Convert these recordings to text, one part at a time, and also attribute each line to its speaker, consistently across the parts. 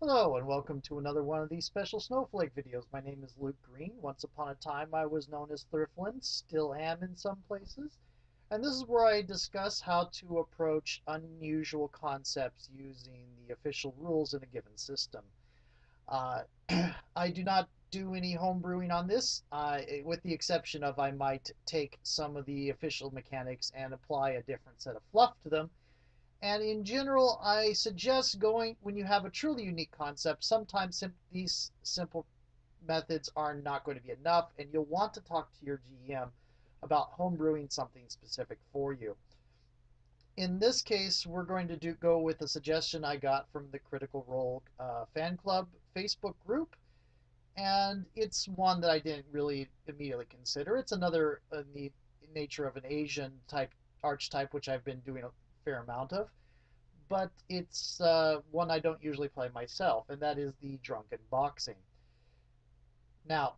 Speaker 1: Hello and welcome to another one of these special Snowflake videos. My name is Luke Green. Once upon a time I was known as Thriftlin, still am in some places. And this is where I discuss how to approach unusual concepts using the official rules in a given system. Uh, I do not do any homebrewing on this, with the exception of I might take some of the official mechanics and apply a different set of fluff to them. And in general, I suggest going when you have a truly unique concept. Sometimes these simple methods are not going to be enough, and you'll want to talk to your GM about homebrewing something specific for you. In this case, we're going to go with a suggestion I got from the Critical Role fan club Facebook group, and it's one that I didn't really immediately consider. It's another the nature of an Asian type archetype, which I've been doing a fair amount of, but it's one I don't usually play myself, and that is the Drunken boxing. Now,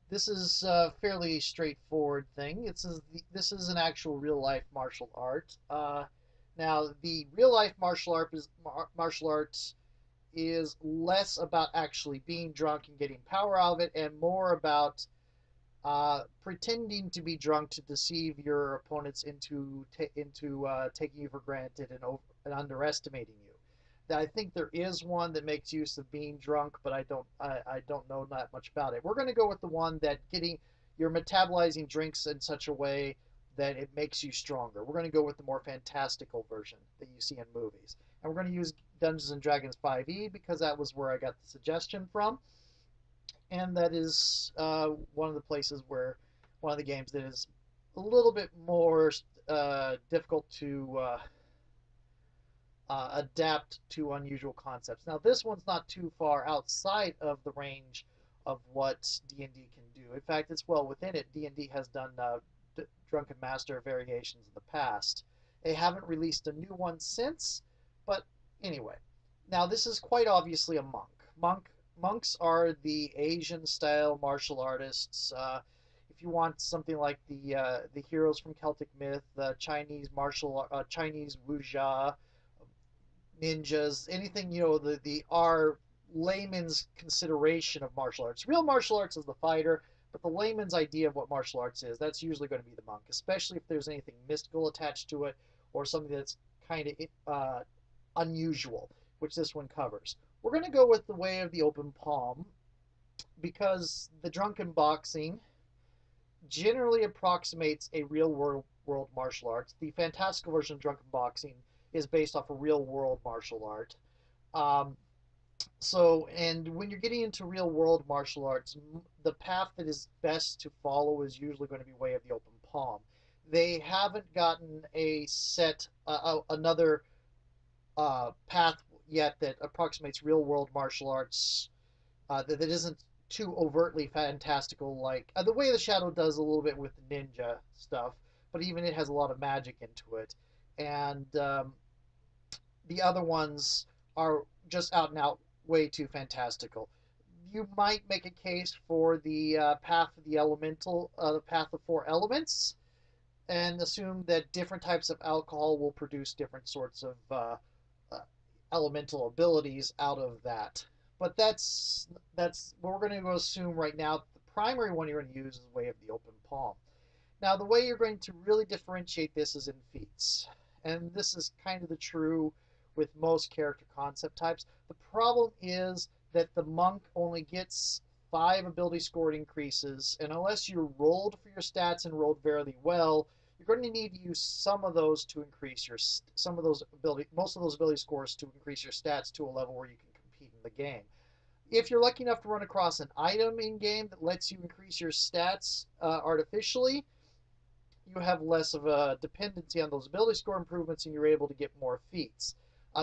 Speaker 1: this is a fairly straightforward thing. This is an actual real life martial art. Now, the real life martial arts is less about actually being drunk and getting power out of it, and more about pretending to be drunk to deceive your opponents into taking you for granted and underestimating you. I think there is one that makes use of being drunk, but I don't know that much about it. We're going to go with the one that you're metabolizing drinks in such a way that it makes you stronger. We're going to go with the more fantastical version that you see in movies. And we're going to use Dungeons and Dragons 5e because that was where I got the suggestion from, and that is one of the places where one of the games that is a little bit more difficult to adapt to unusual concepts. Now, this one's not too far outside of the range of what D&D can do. In fact, it's well within it. D&D has done Drunken Master variations in the past. They haven't released a new one since, but anyway. Now, this is quite obviously a monks are the Asian style martial artists. If you want something like the heroes from Celtic myth, the Chinese wuxia, ninjas, anything the our layman's consideration of martial arts. Real martial arts is the fighter, but the layman's idea of what martial arts is, that's usually going to be the monk, especially if there's anything mystical attached to it or something that's kind of unusual, which this one covers. We're going to go with the way of the open palm because the drunken boxing generally approximates a real world martial arts. The fantastical version of drunken boxing is based off a real world martial art. Um, and when you're getting into real world martial arts, the path that is best to follow is usually going to be way of the open palm. They haven't gotten another path yet that approximates real world martial arts that isn't too overtly fantastical, like the way the shadow does a little bit with ninja stuff, but even it has a lot of magic into it. And the other ones are just out and out way too fantastical. You might make a case for the path of the elemental, the path of four elements, and assume that different types of alcohol will produce different sorts of uh, elemental abilities out of that. But that's what we're going to assume right now. The primary one you're going to use is Way of the Open Palm. Now, the way you're going to really differentiate this is in feats, and this is kind of the true with most character concept types. The problem is that the monk only gets 5 ability score increases, and unless you rolled for your stats and rolled fairly well, you're going to need to use some of those to increase most of those ability scores to increase your stats to a level where you can compete in the game. If you're lucky enough to run across an item in game that lets you increase your stats artificially, you have less of a dependency on those ability score improvements and you're able to get more feats.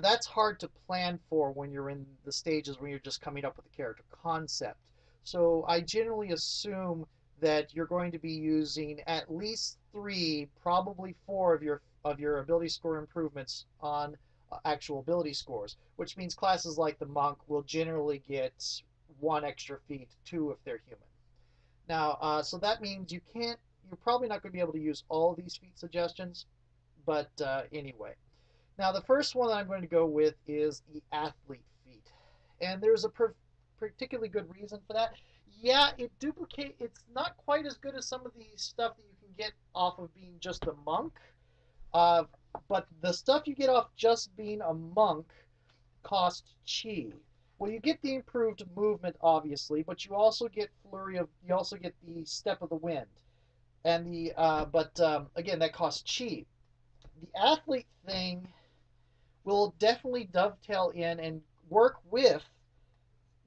Speaker 1: That's hard to plan for when you're in the stages when you're just coming up with a character concept. So I generally assume that you're going to be using at least 3, probably 4 of your ability score improvements on actual ability scores, which means classes like the monk will generally get 1 extra feat, 2 if they're human. Now, so that means you're probably not going to be able to use all of these feat suggestions, but anyway. Now, the first one that I'm going to go with is the athlete feat. and there's a particularly good reason for that. Yeah, it's not quite as good as some of the stuff that you can get off of being just a monk. Uh, but the stuff you get off just being a monk cost chi. Well, you get the improved movement, obviously, but you also get the step of the wind, and the but again, that costs chi. The athlete thing will definitely dovetail in and work with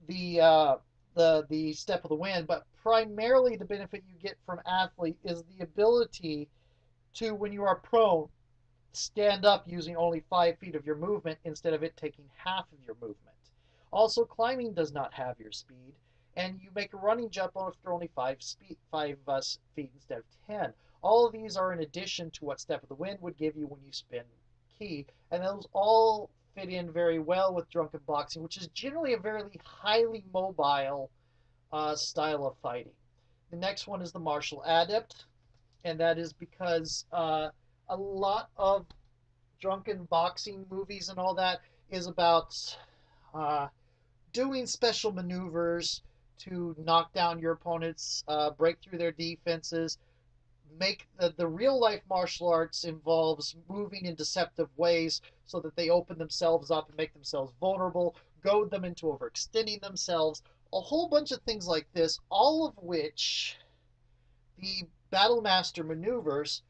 Speaker 1: the uh, the step of the wind, but primarily the benefit you get from athlete is the ability to, when you are prone, stand up using only 5 feet of your movement instead of it taking half of your movement. Also, climbing does not have your speed, and you make a running jump after only 5 feet instead of 10. All of these are in addition to what Step of the Wind would give you when you spin key, and those all fit in very well with Drunken Boxing, which is generally a very highly mobile style of fighting. The next one is the Martial Adept, and that is because a lot of drunken boxing movies and all that is about uh, doing special maneuvers to knock down your opponents, break through their defenses. Make the real life martial arts involves moving in deceptive ways so that they open themselves up and make themselves vulnerable, goad them into overextending themselves, a whole bunch of things like this, all of which the Battle Master maneuvers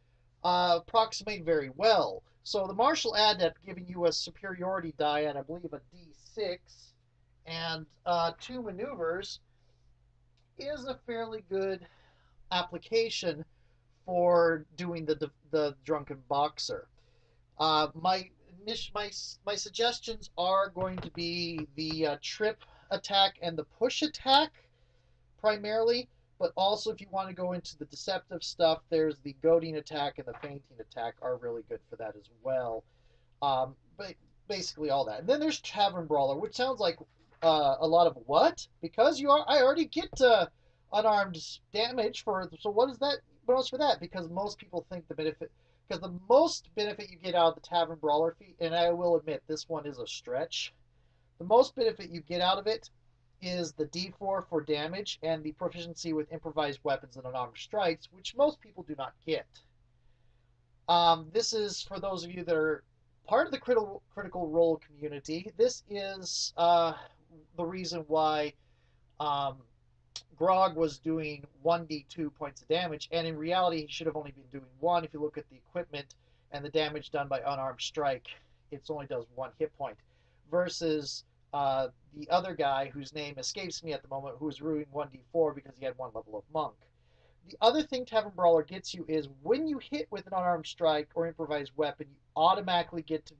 Speaker 1: approximate very well. So the Martial Adept giving you a superiority die at, I believe, a D6 and 2 maneuvers is a fairly good application for doing the Drunken Boxer. My my suggestions are going to be the trip attack and the push attack primarily, but also if you want to go into the deceptive stuff, there's the goading attack and the fainting attack are really good for that as well. But basically all that. And then there's Tavern Brawler, which sounds like a lot of what? Because I already get unarmed damage for. So what is that bonus for that? Because most people think the benefit. Because the most benefit you get out of the Tavern Brawler feat, and I will admit this one is a stretch. The most benefit you get out of it is the D4 for damage and the proficiency with improvised weapons and unarmed strikes, which most people do not get. This is for those of you that are part of the critical role community. This is the reason why Grog was doing 1d2 points of damage, and in reality, he should have only been doing 1. If you look at the equipment and the damage done by unarmed strike, it only does 1 hit point, versus the other guy whose name escapes me at the moment, who was doing 1d4 because he had 1 level of monk. The other thing Tavern Brawler gets you is when you hit with an unarmed strike or improvised weapon, you automatically get to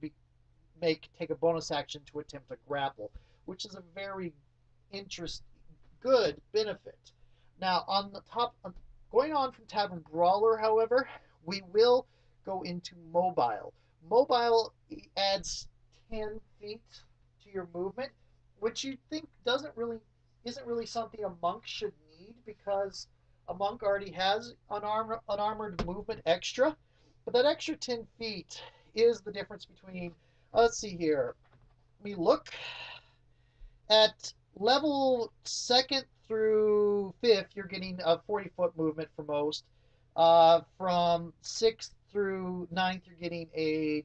Speaker 1: take a bonus action to attempt a grapple, which is a very good benefit. Now, going on from Tavern Brawler, however, we will go into mobile. Mobile adds 10 feet to your movement, which you think isn't really something a monk should need, because a monk already has unarmored movement extra. But that extra 10 feet is the difference between, let's see here, let me look at level 2nd through 5th, you're getting a 40-foot movement for most. From 6th through 9th, you're getting a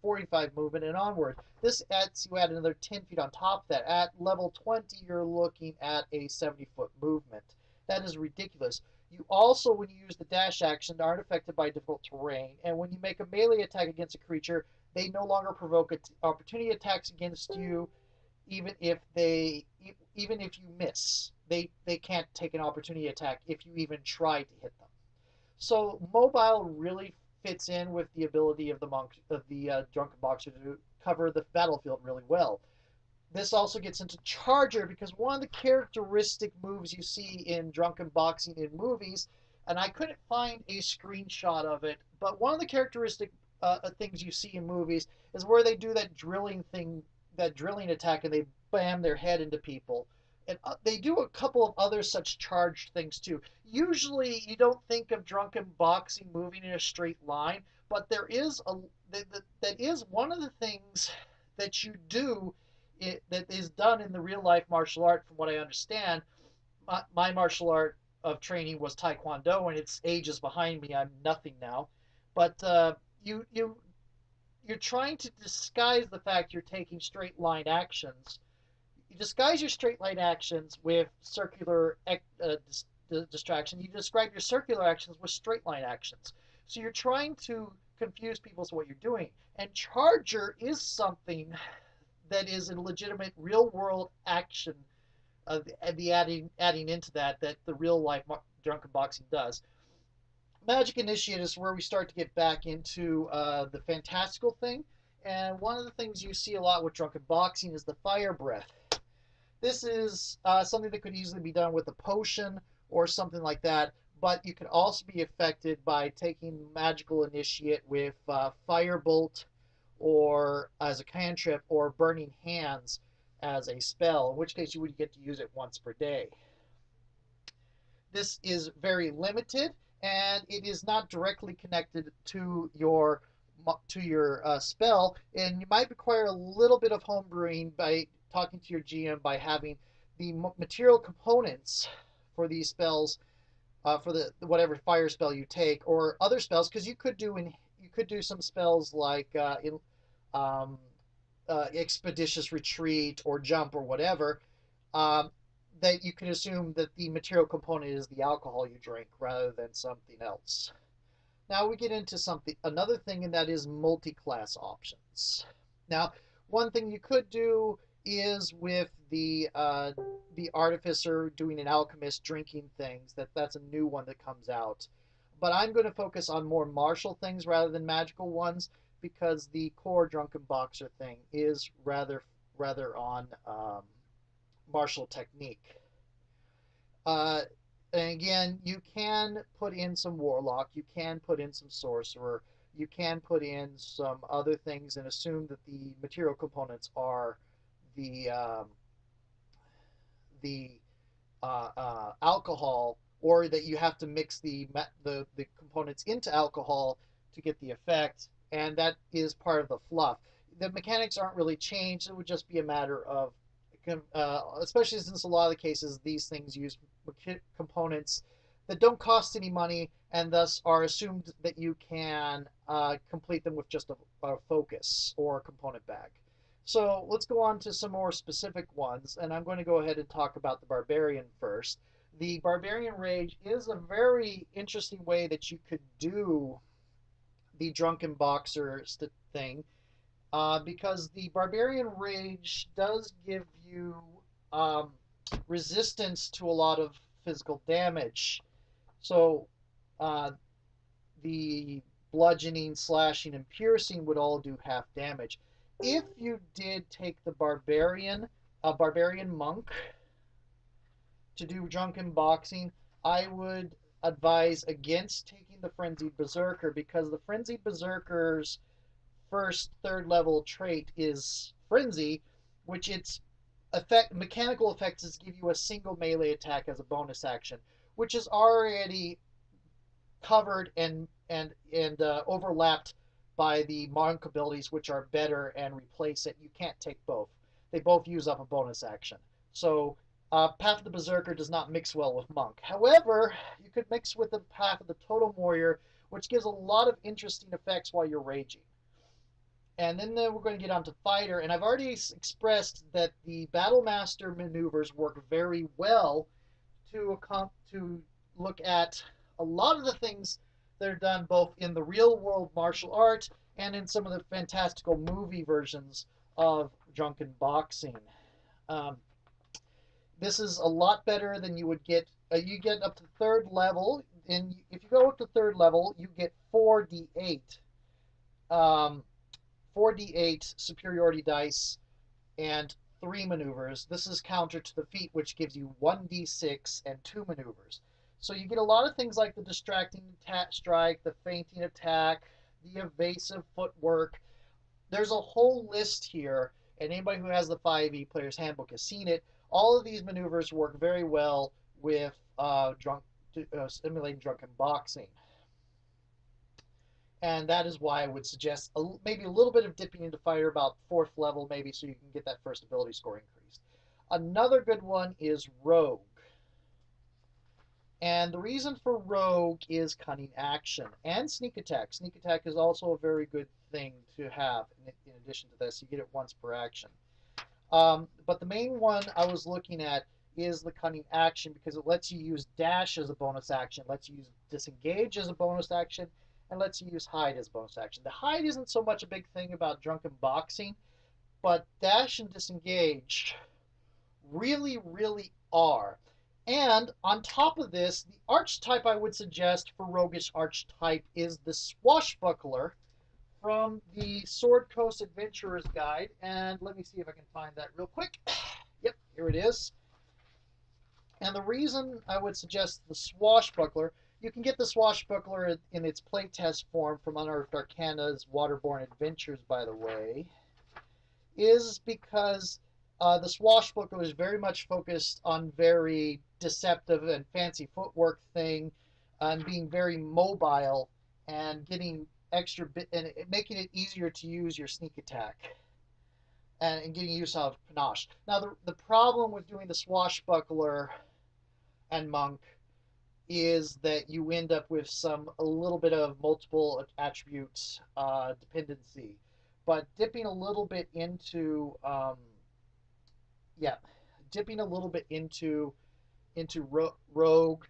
Speaker 1: 45 movement and onward. This adds you add another 10 feet on top of that. At level 20, you're looking at a 70-foot movement. That is ridiculous. You also, when you use the dash action, aren't affected by difficult terrain. And when you make a melee attack against a creature, they no longer provoke opportunity attacks against you, even if you miss. They can't take an opportunity attack if you even try to hit them. So mobile really fits in with the ability of the Drunken Boxer to cover the battlefield really well. This also gets into Charger, because one of the characteristic moves you see in Drunken Boxing in movies, and I couldn't find a screenshot of it, but one of the characteristic things you see in movies is where they do that drilling attack, and they bam their head into people. And they do a couple of other such charged things too. Usually you don't think of Drunken Boxing moving in a straight line, but that is one of the things that you do that is done in the real life martial art. From what I understand, my martial art of training was Taekwondo, and its age is behind me. I'm nothing now, but you're trying to disguise the fact you're taking straight line actions. You disguise your straight line actions with circular distraction. You describe your circular actions with straight line actions. So you're trying to confuse people as to what you're doing. And charger is something that is a legitimate real world action. The adding into that the real life drunken boxing does. Magic Initiate is where we start to get back into the fantastical thing. And one of the things you see a lot with drunken boxing is the fire breath. This is something that could easily be done with a potion or something like that, but you can also be affected by taking Magical Initiate with Firebolt or as a cantrip or Burning Hands as a spell, in which case you would get to use it once per day. This is very limited, and it is not directly connected to your spell, and you might require a little bit of homebrewing by talking to your GM by having the material components for these spells for the whatever fire spell you take or other spells, because you could do some spells like expeditious retreat or jump or whatever. That you can assume that the material component is the alcohol you drink rather than something else. Now we get into another thing, and that is multi-class options. Now, one thing you could do is with the artificer doing an alchemist drinking things. That's a new one that comes out. But I'm going to focus on more martial things rather than magical ones, because the core drunken boxer thing is rather on martial technique. And again, you can put in some warlock, you can put in some sorcerer, you can put in some other things and assume that the material components are the alcohol, or that you have to mix the components into alcohol to get the effect, and that is part of the fluff. The mechanics aren't really changed. It would just be a matter of especially since a lot of the cases these things use components that don't cost any money and thus are assumed that you can complete them with just a focus or a component bag. So let's go on to some more specific ones, and I'm going to go ahead and talk about the Barbarian first. The Barbarian Rage is a very interesting way that you could do the Drunken Boxer thing, because the Barbarian Rage does give you resistance to a lot of physical damage. So the bludgeoning, slashing, and piercing would all do half damage. If you did take the Barbarian Monk to do Drunken Boxing, I would advise against taking the Frenzied Berserker, because the Frenzied Berserker's first third level trait is Frenzy, which its mechanical effects is give you a single melee attack as a bonus action, which is already covered and overlapped by the monk abilities, which are better and replace it. You can't take both. They both use up a bonus action. So Path of the Berserker does not mix well with Monk. However, you could mix with the Path of the Totem Warrior, which gives a lot of interesting effects while you're raging. And then we're going to get on to Fighter, and I've already expressed that the Battle Master maneuvers work very well to look at a lot of the things that are done both in the real world martial art and in some of the fantastical movie versions of Drunken Boxing. This is a lot better than you would get. You get up to third level, and if you go up to third level, you get 4d8. 4d8 superiority dice and 3 maneuvers. This is counter to the feat, which gives you 1d6 and 2 maneuvers. So you get a lot of things like the distracting strike, the feinting attack, the evasive footwork. There's a whole list here, and anybody who has the 5e Player's Handbook has seen it. All of these maneuvers work very well with simulating Drunken Boxing. And that is why I would suggest maybe a little bit of dipping into fighter about 4th level, maybe, so you can get that first ability score increased. Another good one is Rogue. And the reason for Rogue is cunning action and sneak attack. Sneak attack is also a very good thing to have in addition to this. You get it once per action. But the main one I was looking at is the cunning action because it lets you use dash as a bonus action, lets you use disengage as a bonus action, and lets you use hide as a bonus action. The hide isn't so much a big thing about drunken boxing, but dash and disengage really, really are. And on top of this, the archetype I would suggest for roguish archetype is the swashbuckler from the Sword Coast Adventurer's Guide. And let me see if I can find that real quick. Yep, here it is. And the reason I would suggest the swashbuckler, you can get the swashbuckler in its playtest form from Unearthed Arcana's Waterborne Adventures, by the way, is because the swashbuckler is very much focused on very deceptive and fancy footwork thing, and being very mobile and getting extra bit and making it easier to use your sneak attack and getting use of panache. Now the problem with doing the swashbuckler and monk is that you end up with a little bit of multiple attributes dependency, but dipping a little bit into yeah, dipping a little bit into rogue,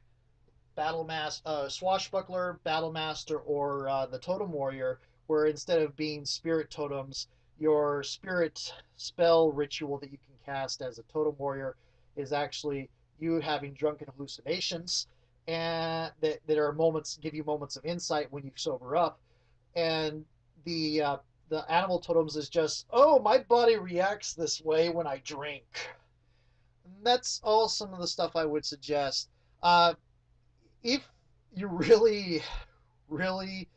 Speaker 1: swashbuckler, battle master, or the totem warrior, where instead of being spirit totems, your spirit spell ritual that you can cast as a totem warrior is actually you having drunken hallucinations, and that are moments give you moments of insight when you sober up, and the animal totems is just, oh, my body reacts this way when I drink. And that's all some of the stuff I would suggest. Uh, if you're really, really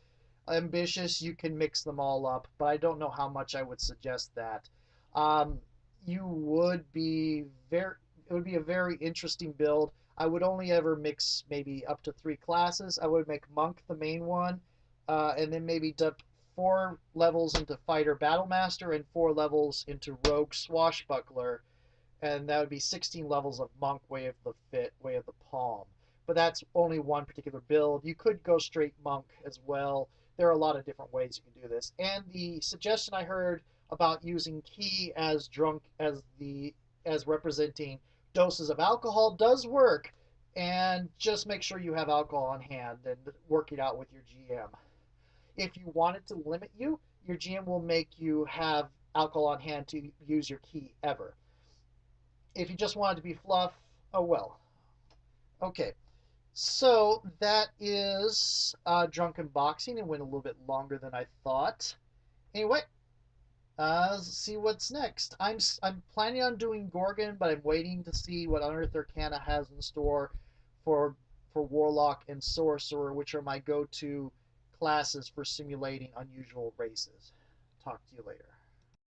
Speaker 1: ambitious, you can mix them all up, but I don't know how much I would suggest that. Um, you would be very, it would be a very interesting build. I would only ever mix maybe up to 3 classes. I would make Monk the main one, and then maybe dip 4 levels into Fighter Battlemaster and 4 levels into Rogue Swashbuckler, and that would be 16 levels of Monk Way of the Fit, Way of the Palm. But that's only one particular build. You could go straight Monk as well. There are a lot of different ways you can do this. And the suggestion I heard about using key as as representing doses of alcohol does work. And just make sure you have alcohol on hand and work it out with your GM. If you want it to limit you, your GM will make you have alcohol on hand to use your key ever. If you just want it to be fluff, oh well. Okay, so that is Drunken Boxing. It went a little bit longer than I thought. Anyway, let's see what's next. I'm planning on doing Gorgon, but I'm waiting to see what Unearthed Arcana has in store for Warlock and Sorcerer, which are my go-to classes for simulating unusual races. Talk to you later.